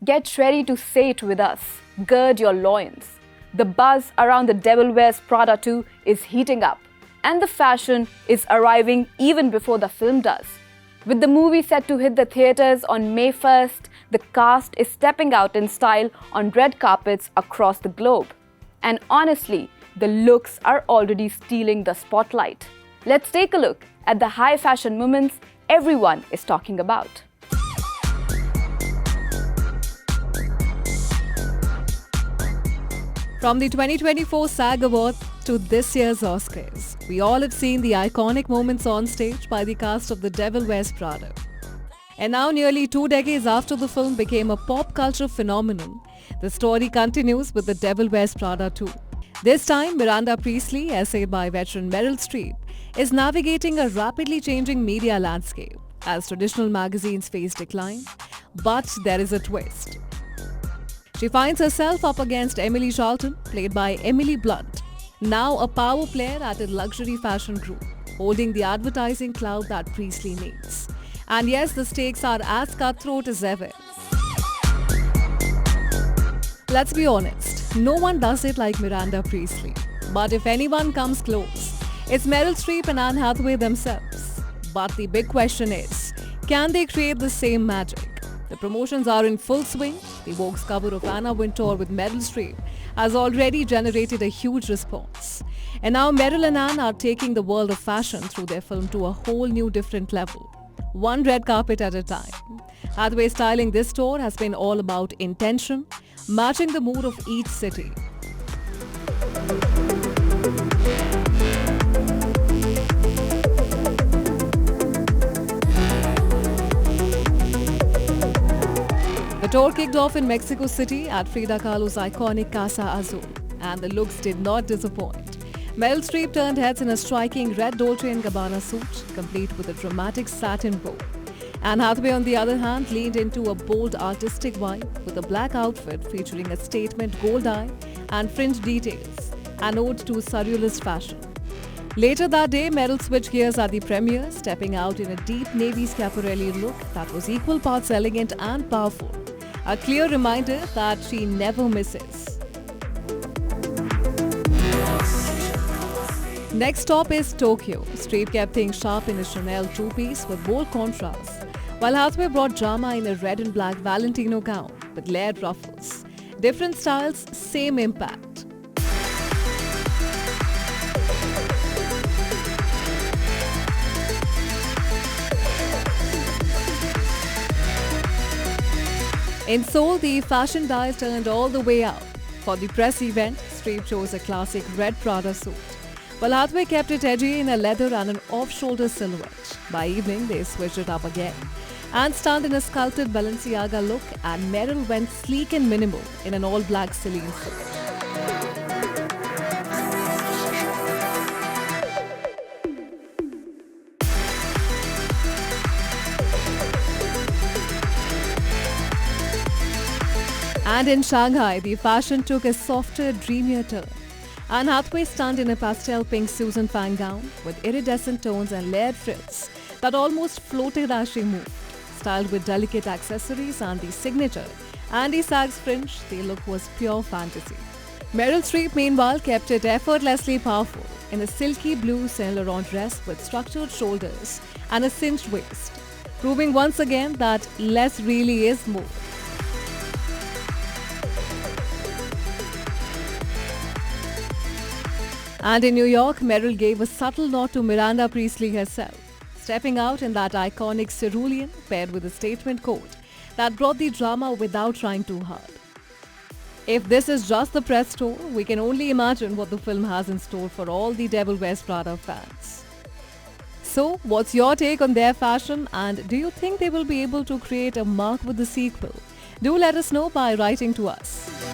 Get ready to say it with us. Gird your loins. The buzz around The Devil Wears Prada 2 is heating up, and the fashion is arriving even before the film does. With the movie set to hit the theatres on May 1st, the cast is stepping out in style on red carpets across the globe. And honestly, the looks are already stealing the spotlight. Let's take a look at the high fashion moments everyone is talking about. From the 2024 SAG Award to this year's Oscars, we all have seen the iconic moments on stage by the cast of The Devil Wears Prada. And now, nearly 2 decades after the film became a pop culture phenomenon, the story continues with The Devil Wears Prada 2. This time, Miranda Priestly, essayed by veteran Meryl Streep, is navigating a rapidly changing media landscape as traditional magazines face decline. But there is a twist. She finds herself up against Emily Charlton, played by Emily Blunt, now a power player at a luxury fashion group, holding the advertising clout that Priestly needs. And yes, the stakes are as cutthroat as ever. Let's be honest, no one does it like Miranda Priestly. But if anyone comes close, it's Meryl Streep and Anne Hathaway themselves. But the big question is, can they create the same magic? The promotions are in full swing. The Vogue's cover of Anna Wintour with Meryl Streep has already generated a huge response. And now Meryl and Anne are taking the world of fashion through their film to a whole new different level, one red carpet at a time. Hathaway styling this tour has been all about intention, matching the mood of each city. The tour kicked off in Mexico City at Frida Kahlo's iconic Casa Azul, and the looks did not disappoint. Meryl Streep turned heads in a striking red Dolce & Gabbana suit, complete with a dramatic satin bow. Anne Hathaway, on the other hand, leaned into a bold artistic vibe with a black outfit featuring a statement gold eye and fringe details, an ode to surrealist fashion. Later that day, Meryl switched gears at the premiere, stepping out in a deep navy Schiaparelli look that was equal parts elegant and powerful. A clear reminder that she never misses. Next stop is Tokyo. Streep kept things sharp in a Chanel two-piece with bold contrasts, while Hathaway brought drama in a red and black Valentino gown with layered ruffles. Different styles, same impact. In Seoul, the fashion dial turned all the way up. For the press event, Streep chose a classic red Prada suit, while Hathaway kept it edgy in a leather and an off-shoulder silhouette. By evening, they switched it up again. Anne stunned in a sculpted Balenciaga look, and Meryl went sleek and minimal in an all-black Celine suit. And in Shanghai, the fashion took a softer, dreamier turn. Anne Hathaway stunned in a pastel pink Susan Fang gown with iridescent tones and layered frills that almost floated as she moved. Styled with delicate accessories and the signature Andy Sachs fringe, the look was pure fantasy. Meryl Streep, meanwhile, kept it effortlessly powerful in a silky blue Saint Laurent dress with structured shoulders and a cinched waist, proving once again that less really is more. And in New York, Meryl gave a subtle nod to Miranda Priestly herself, stepping out in that iconic cerulean paired with a statement coat that brought the drama without trying too hard. If this is just the press tour, we can only imagine what the film has in store for all the Devil Wears Prada fans. So, what's your take on their fashion, and do you think they will be able to create a mark with the sequel? Do let us know by writing to us.